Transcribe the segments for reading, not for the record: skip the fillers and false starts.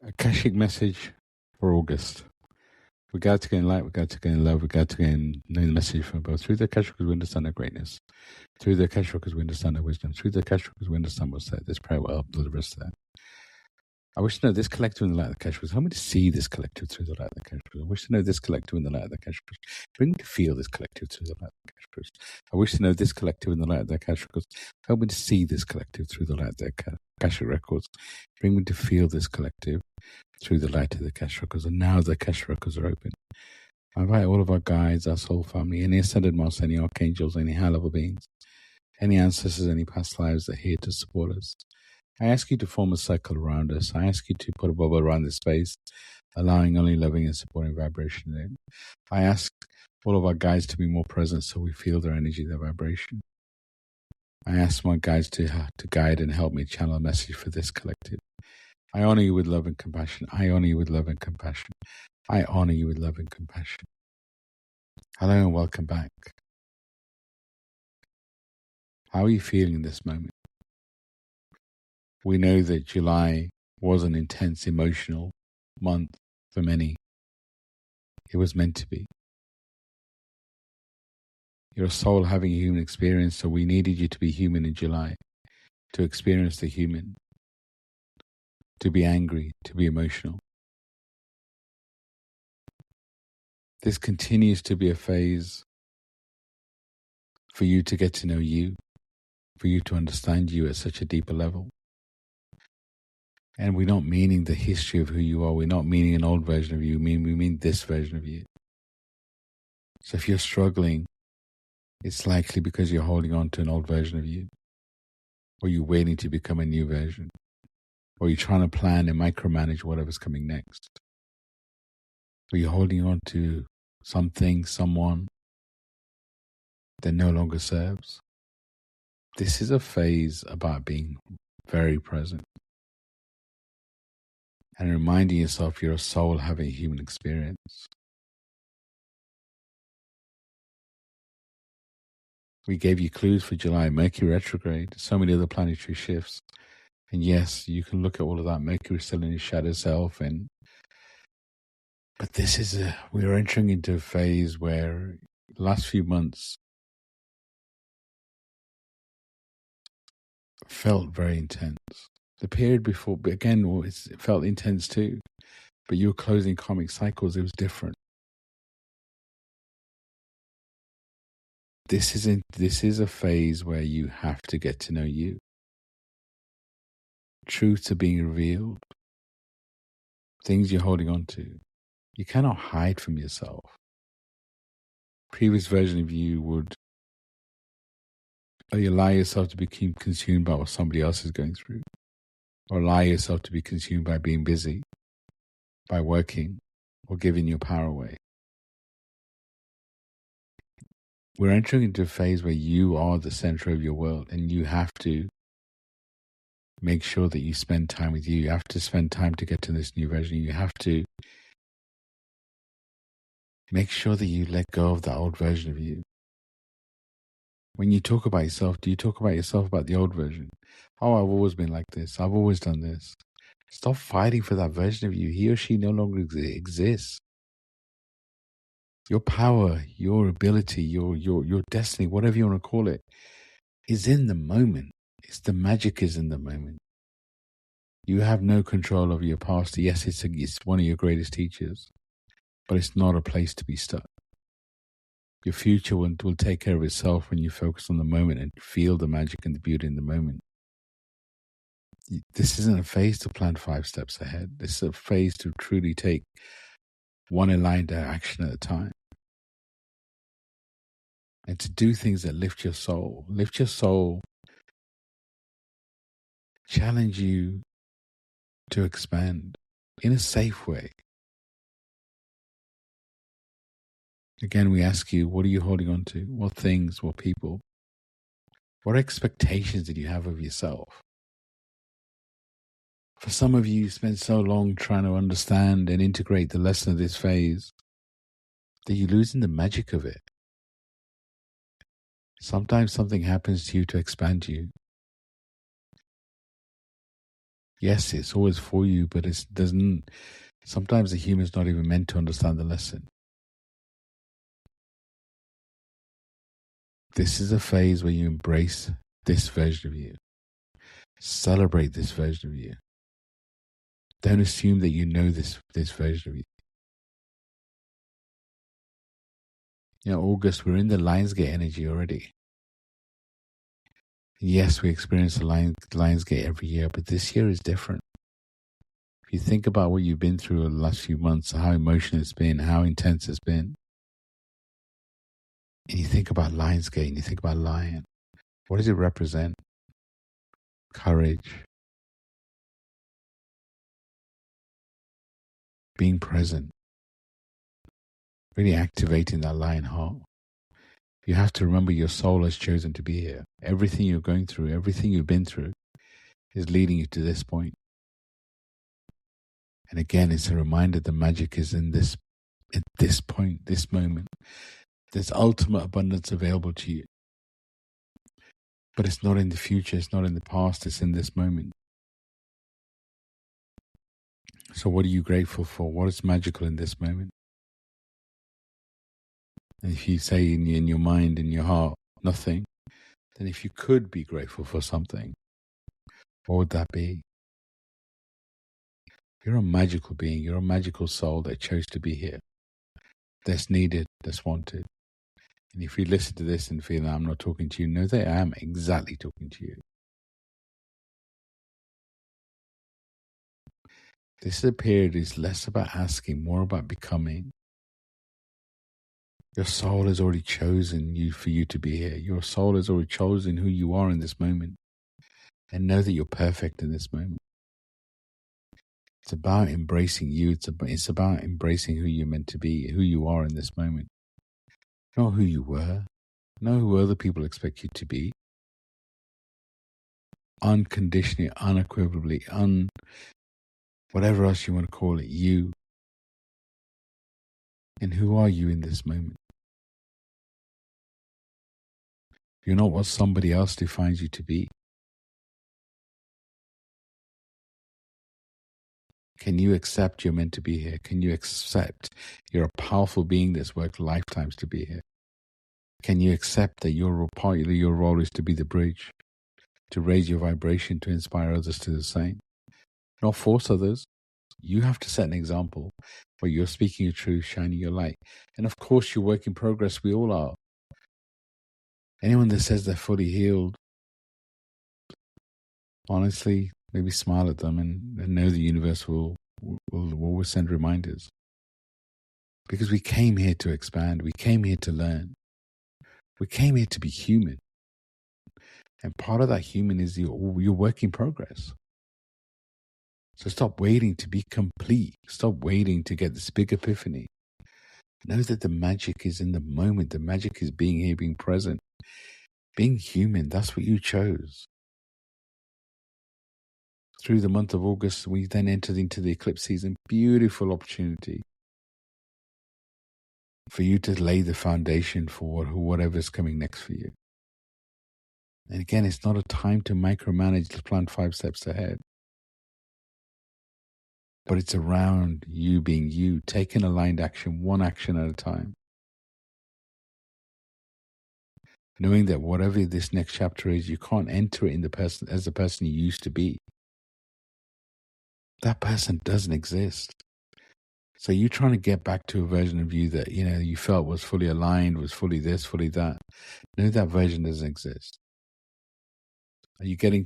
Akashic message for August. We got to gain light, we got to gain love, we got to gain knowing the message from above. Through the Akashic, we understand our greatness. Through the Akashic, we understand our wisdom. Through the Akashic, we understand what's there. This prayer will help deliver us there. I wish to know this collective in the light of the Akashic. Help me to see this collective through the light of the Akashic. I wish to know this collective in the light of the Akashic. Bring me to feel this collective through the light of the Akashic. I wish to know this collective in the light of the Akashic. Help me to see this collective through the light of the Akashic records. Bring me to feel this collective through the light of the Akashic records. And now the Akashic records are open. I invite all of our guides, our soul family, any ascended masters, any archangels, any high-level beings, any ancestors, any past lives that are here to support us. I ask you to form a circle around us. I ask you to put a bubble around this space, allowing only loving and supporting vibration in. I ask all of our guides to be more present so we feel their energy, their vibration. I ask my guides to guide and help me channel a message for this collective. I honor you with love and compassion. I honor you with love and compassion. I honor you with love and compassion. Hello and welcome back. How are you feeling in this moment? We know that July was an intense emotional month for many. It was meant to be. You're a soul having a human experience, so we needed you to be human in July, to experience the human, to be angry, to be emotional. This continues to be a phase for you to get to know you, for you to understand you at such a deeper level. And we're not meaning the history of who you are. We're not meaning an old version of you. We mean this version of you. So if you're struggling, it's likely because you're holding on to an old version of you, or you're waiting to become a new version, or you're trying to plan and micromanage whatever's coming next, or you're holding on to something, someone that no longer serves. This is a phase about being very present and reminding yourself you're a soul having a human experience. We gave you clues for July, Mercury retrograde, so many other planetary shifts. And yes, you can look at all of that. Mercury still in his shadow self. But we're entering into a phase where the last few months felt very intense. The period before, again, it felt intense too. But you were closing karmic cycles. It was different. This is a phase where you have to get to know you. Truths are being revealed. Things you're holding on to. You cannot hide from yourself. Previous version of you would allow yourself to be consumed by what somebody else is going through, or allow yourself to be consumed by being busy, by working, or giving your power away. We're entering into a phase where you are the center of your world, and you have to make sure that you spend time with you. You have to spend time to get to this new version. You have to make sure that you let go of that old version of you. When you talk about yourself, do you talk about yourself about the old version? Oh, I've always been like this. I've always done this. Stop fighting for that version of you. He or she no longer exists. Your power, your ability, your destiny, whatever you want to call it, is in the moment. The magic is in the moment. You have no control over your past. Yes, it's one of your greatest teachers, but it's not a place to be stuck. Your future will take care of itself when you focus on the moment and feel the magic and the beauty in the moment. This isn't a phase to plan 5 steps ahead. This is a phase to truly take one aligned action at a time. And to do things that lift your soul. Lift your soul. Challenge you to expand in a safe way. Again, we ask you, what are you holding on to? What things, what people? What expectations did you have of yourself? For some of you spent so long trying to understand and integrate the lesson of this phase that you're losing the magic of it. Sometimes something happens to you to expand you. Yes, it's always for you, but it doesn't. Sometimes the human's not even meant to understand the lesson. This is a phase where you embrace this version of you. Celebrate this version of you. Don't assume that you know this version of you. August, we're in the Lionsgate energy already. Yes, we experience the Lionsgate every year, but this year is different. If you think about what you've been through the last few months, how emotional it's been, how intense it's been, and you think about Lionsgate and you think about Lion, what does it represent? Courage, being present, really activating that lion heart. You have to remember your soul has chosen to be here. Everything you're going through, everything you've been through is leading you to this point. And again, it's a reminder the magic is in this, at this point, this moment. There's ultimate abundance available to you. But it's not in the future, it's not in the past, it's in this moment. So what are you grateful for? What is magical in this moment? And if you say in your mind, in your heart, nothing, then if you could be grateful for something, what would that be? You're a magical being. You're a magical soul that chose to be here. That's needed, that's wanted. And if you listen to this and feel that I'm not talking to you, know that I am exactly talking to you. This period is less about asking, more about becoming. Your soul has already chosen you for you to be here. Your soul has already chosen who you are in this moment. And know that you're perfect in this moment. It's about embracing you. It's about embracing who you're meant to be, who you are in this moment. Not who you were. Not who other people expect you to be. Unconditionally, unequivocally, whatever else you want to call it, you. And who are you in this moment? You're not what somebody else defines you to be. Can you accept you're meant to be here? Can you accept you're a powerful being that's worked lifetimes to be here? Can you accept that your role is to be the bridge, to raise your vibration, to inspire others to the same? Not force others. You have to set an example where you're speaking your truth, shining your light. And of course, you're work in progress. We all are. Anyone that says they're fully healed, honestly, maybe smile at them and know the universe will always send reminders. Because we came here to expand. We came here to learn. We came here to be human. And part of that human is your work in progress. So stop waiting to be complete. Stop waiting to get this big epiphany. Know that the magic is in the moment. The magic is being here, being present. Being human, that's what you chose. Through the month of August, we then entered into the eclipse season. Beautiful opportunity for you to lay the foundation for whatever's coming next for you. And again, it's not a time to micromanage, to plan 5 steps ahead. But it's around you being you, taking aligned action, one action at a time. Knowing that whatever this next chapter is, you can't enter it in as the person you used to be. That person doesn't exist. So you're trying to get back to a version of you that, you felt was fully aligned, was fully this, fully that. No, that version doesn't exist. Are you trying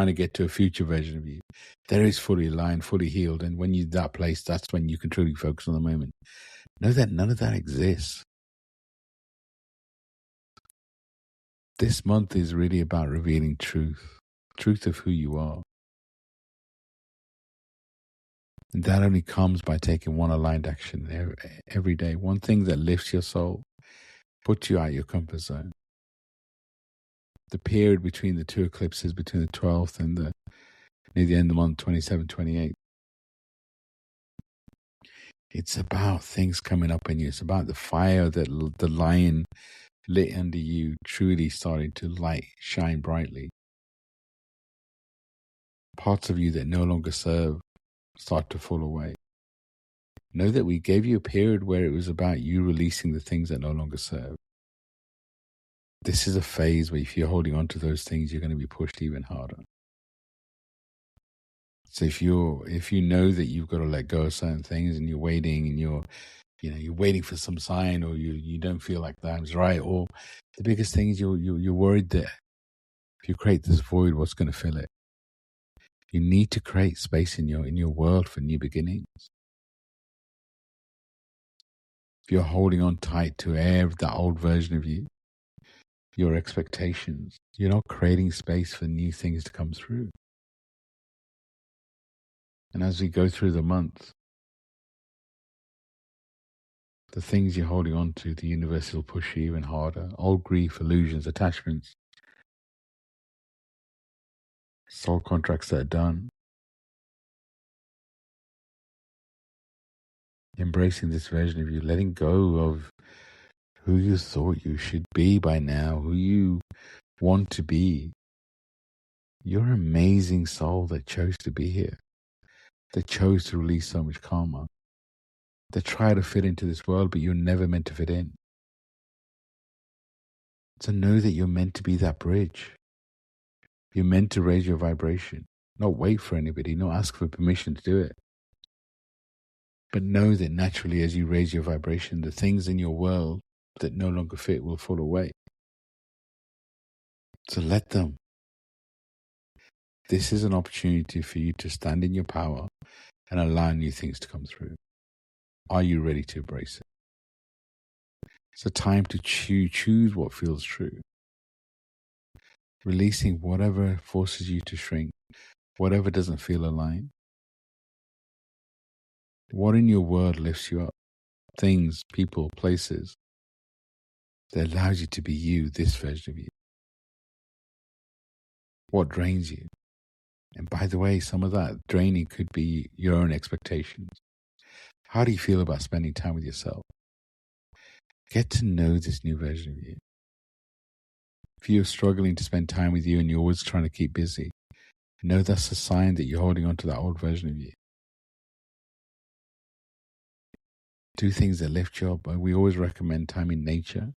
to get to a future version of you? There is fully aligned, fully healed. And when you're that place, that's when you can truly focus on the moment. Know that none of that exists. This month is really about revealing truth of who you are. And that only comes by taking one aligned action every day. One thing that lifts your soul, puts you out of your comfort zone. The period between the 2 eclipses, between the 12th and near the end of the month, 27, 28. It's about things coming up in you. It's about the fire that the lion lit under you truly starting to shine brightly. Parts of you that no longer serve start to fall away. Know that we gave you a period where it was about you releasing the things that no longer serve. This is a phase where if you're holding on to those things, you're going to be pushed even harder. So if you know that you've got to let go of certain things and you're waiting and you're waiting for some sign, or you don't feel like time's right, or the biggest thing is you're worried that if you create this void, what's going to fill it? You need to create space in your world for new beginnings. If you're holding on tight to that old version of you, your expectations, you're not creating space for new things to come through. And as we go through the month, the things you're holding on to, the universe will push you even harder. Old grief, illusions, attachments, soul contracts that are done. Embracing this version of you, letting go of who you thought you should be by now, who you want to be. You're an amazing soul that chose to be here, that chose to release so much karma, that try to fit into this world, but you're never meant to fit in. So know that you're meant to be that bridge. You're meant to raise your vibration, not wait for anybody, not ask for permission to do it. But know that naturally as you raise your vibration, the things in your world that no longer fit will fall away. So let them. This is an opportunity for you to stand in your power and allow new things to come through. Are you ready to embrace it? It's a time to choose what feels true. Releasing whatever forces you to shrink, whatever doesn't feel aligned. What in your world lifts you up? Things, people, places that allows you to be you, this version of you. What drains you? And by the way, some of that draining could be your own expectations. How do you feel about spending time with yourself? Get to know this new version of you. If you're struggling to spend time with you and you're always trying to keep busy, know that's a sign that you're holding on to that old version of you. Do things that lift you up. We always recommend time in nature,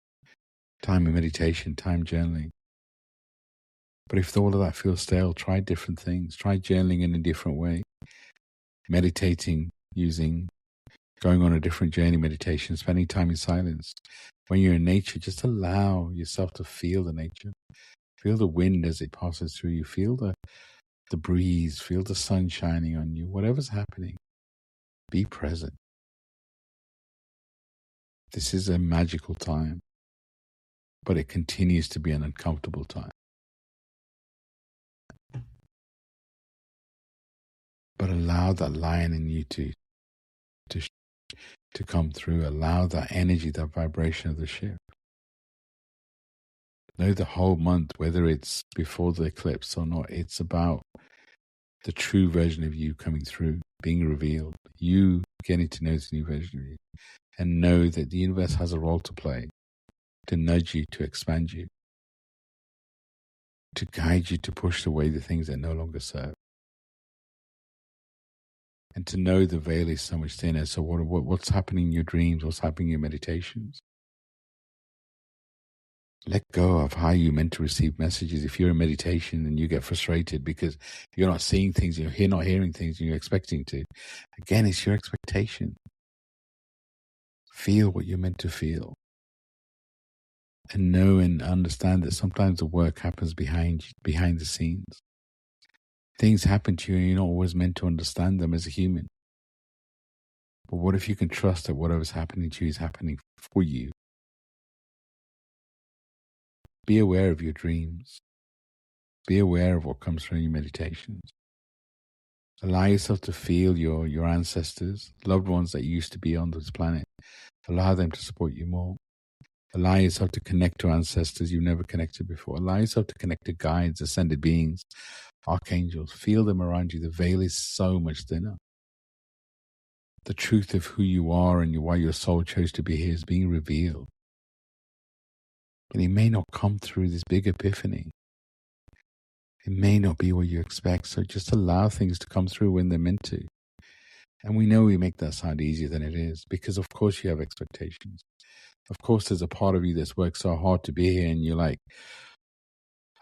time in meditation, time journaling. But if all of that feels stale, try different things. Try journaling in a different way. Meditating, going on a different journey, meditation, spending time in silence. When you're in nature, just allow yourself to feel the nature. Feel the wind as it passes through you. Feel the breeze. Feel the sun shining on you. Whatever's happening, be present. This is a magical time, but it continues to be an uncomfortable time. But allow that lion in you to come through. Allow that energy, that vibration of the shift. Know the whole month, whether it's before the eclipse or not, it's about the true version of you coming through, being revealed. You getting to know this new version of you. And know that the universe has a role to play, to nudge you, to expand you, to guide you, to push away the things that no longer serve. And to know the veil is so much thinner. So what's happening in your dreams? What's happening in your meditations? Let go of how you're meant to receive messages. If you're in meditation and you get frustrated because you're not seeing things, you're not hearing things, and you're expecting to. Again, it's your expectation. Feel what you're meant to feel. And know and understand that sometimes the work happens behind the scenes. Things happen to you and you're not always meant to understand them as a human. But what if you can trust that whatever's happening to you is happening for you? Be aware of your dreams. Be aware of what comes from your meditations. Allow yourself to feel your ancestors, loved ones that used to be on this planet. Allow them to support you more. Allow yourself to connect to ancestors you've never connected before. Allow yourself to connect to guides, ascended beings, archangels. Feel them around you. The veil is so much thinner. The truth of who you are and why your soul chose to be here is being revealed. And it may not come through this big epiphany. It may not be what you expect, so just allow things to come through when they're meant to. And we know we make that sound easier than it is, because of course you have expectations. Of course there's a part of you that's worked so hard to be here and you're like,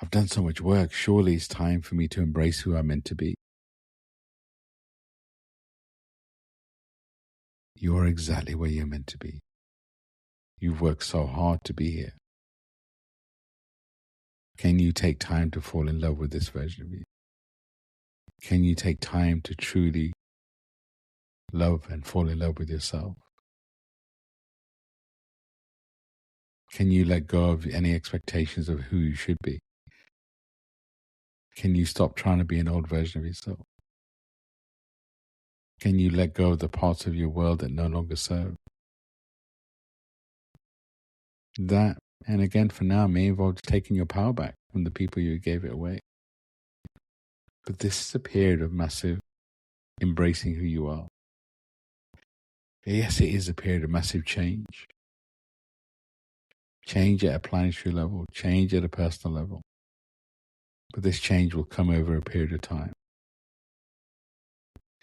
I've done so much work, surely it's time for me to embrace who I'm meant to be. You're exactly where you're meant to be. You've worked so hard to be here. Can you take time to fall in love with this version of you? Can you take time to truly love and fall in love with yourself? Can you let go of any expectations of who you should be? Can you stop trying to be an old version of yourself? Can you let go of the parts of your world that no longer serve? That, and again for now, may involve taking your power back from the people you gave it away. But this is a period of massive embracing who you are. Yes, it is a period of massive change. Change at a planetary level, change at a personal level. But this change will come over a period of time.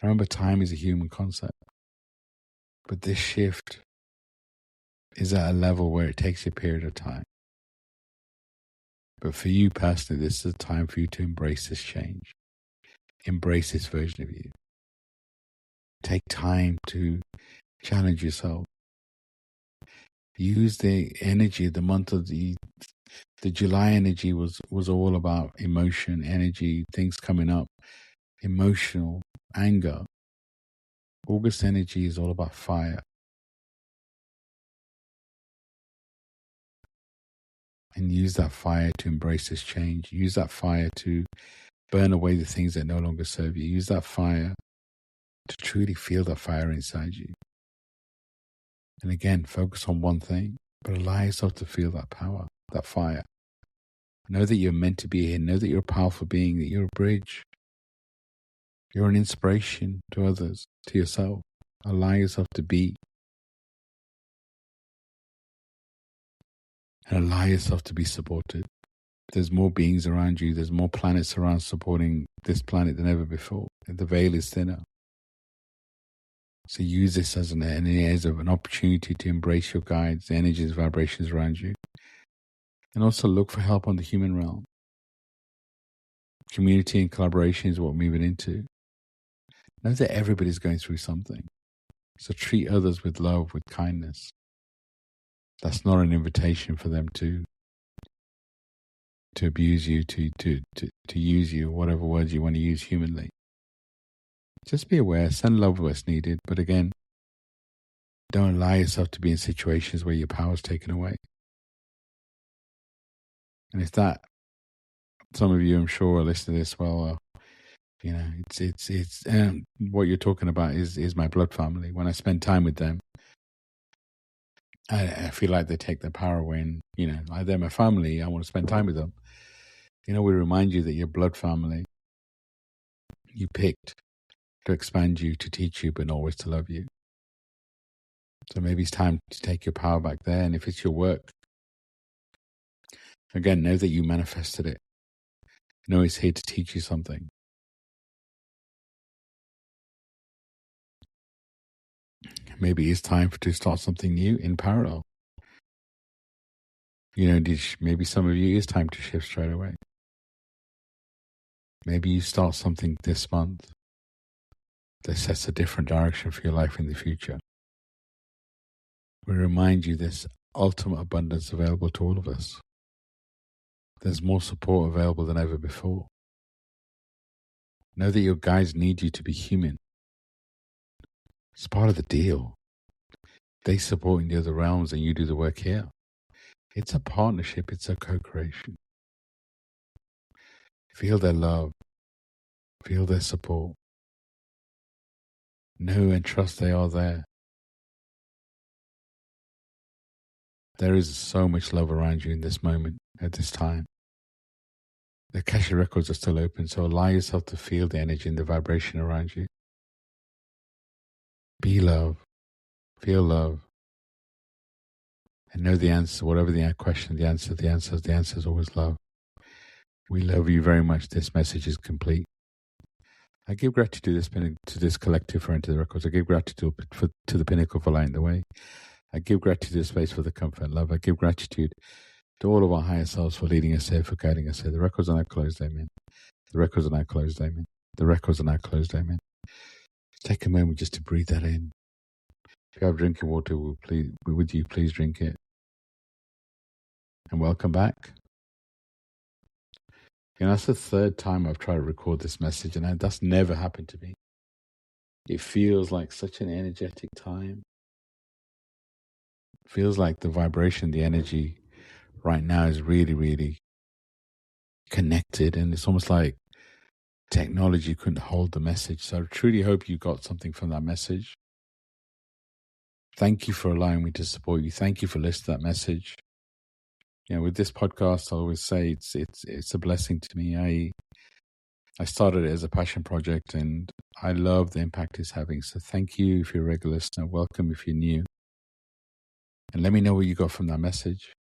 Remember, time is a human concept. But this shift is at a level where it takes a period of time. But for you personally, this is a time for you to embrace this change. Embrace this version of you. Take time to challenge yourself. Use the energy, the month of the July energy was all about emotion, energy, things coming up, emotional, anger. August energy is all about fire. And use that fire to embrace this change. Use that fire to burn away the things that no longer serve you. Use that fire to truly feel that fire inside you. And again, focus on one thing, but allow yourself to feel that power, that fire. Know that you're meant to be here. Know that you're a powerful being, that you're a bridge. You're an inspiration to others, to yourself. Allow yourself to be. And allow yourself to be supported. There's more beings around you. There's more planets around supporting this planet than ever before. And the veil is thinner. So use this as an opportunity to embrace your guides, the energies, vibrations around you. And also look for help on the human realm. Community and collaboration is what we're moving into. Know that everybody's going through something. So treat others with love, with kindness. That's not an invitation for them to abuse you, to use you, whatever words you want to use humanly. Just be aware, send love where it's needed, but again, don't allow yourself to be in situations where your power is taken away. And if that, some of you I'm sure are listening to this, well, it's what you're talking about is my blood family. When I spend time with them, I feel like they take their power away, and they're my family. I want to spend time with them. We remind you that your blood family, you picked to expand you, to teach you, but not always to love you. So maybe it's time to take your power back there. And if it's your work, again, know that you manifested it. Know it's here to teach you something. Maybe it's time to start something new in parallel. Maybe some of you, it's time to shift straight away. Maybe you start something this month that sets a different direction for your life in the future. We remind you there's ultimate abundance available to all of us. There's more support available than ever before. Know that your guides need you to be human. It's part of the deal. They support in the other realms and you do the work here. It's a partnership. It's a co-creation. Feel their love. Feel their support. Know and trust they are there. There is so much love around you in this moment, at this time. The Akashic records are still open, so allow yourself to feel the energy and the vibration around you. Be love. Feel love. And know the answer, whatever the question, the answer is always love. We love you very much. This message is complete. I give gratitude to this collective for Enter the Records. I give gratitude to the pinnacle for lighting the way. I give gratitude to the space for the comfort and love. I give gratitude to all of our higher selves for leading us here, for guiding us here. The records are now closed, amen. The records are now closed, amen. The records are now closed, amen. Take a moment just to breathe that in. If you have drinking water, would you please drink it? And welcome back. That's the third time I've tried to record this message, and that's never happened to me. It feels like such an energetic time. It feels like the vibration, the energy right now is really, really connected, and it's almost like technology couldn't hold the message. So I truly hope you got something from that message. Thank you for allowing me to support you. Thank you for listening to that message. With this podcast, I always say it's a blessing to me. I started it as a passion project, and I love the impact it's having. So thank you if you're a regular listener. Welcome if you're new. And let me know what you got from that message.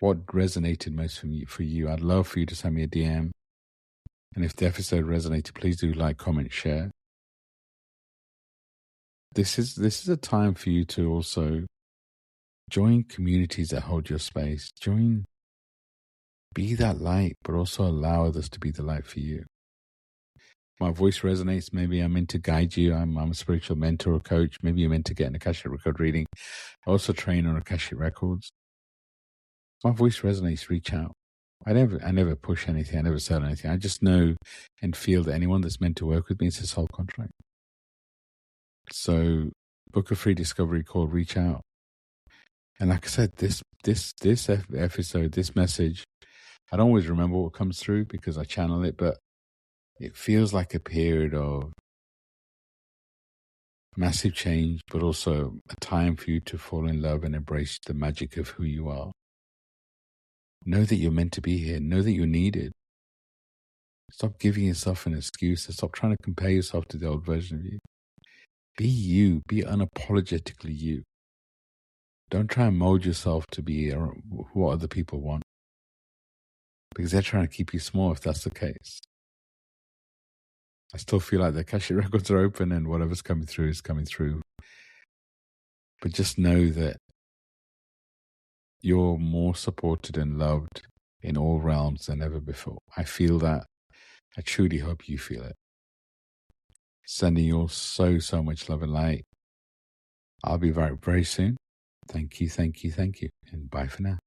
What resonated most for you? I'd love for you to send me a DM. And if the episode resonated, please do like, comment, share. This is a time for you to also join communities that hold your space. Be that light, but also allow others to be the light for you. My voice resonates. Maybe I'm meant to guide you. I'm a spiritual mentor or coach. Maybe you're meant to get an Akashic record reading. I also train on Akashic records. My voice resonates. Reach out. I never push anything. I never sell anything. I just know and feel that anyone that's meant to work with me, it's a soul contract. So book a free discovery call. Reach out. And like I said, this episode, this message, I don't always remember what comes through because I channel it, but it feels like a period of massive change, but also a time for you to fall in love and embrace the magic of who you are. Know that you're meant to be here. Know that you're needed. Stop giving yourself an excuse and stop trying to compare yourself to the old version of you. Be you. Be unapologetically you. Don't try and mold yourself to be what other people want, because they're trying to keep you small if that's the case. I still feel like the Akashic records are open and whatever's coming through is coming through. But just know that you're more supported and loved in all realms than ever before. I feel that. I truly hope you feel it. Sending you all so much love and light. I'll be very, very soon. Thank you. And bye for now.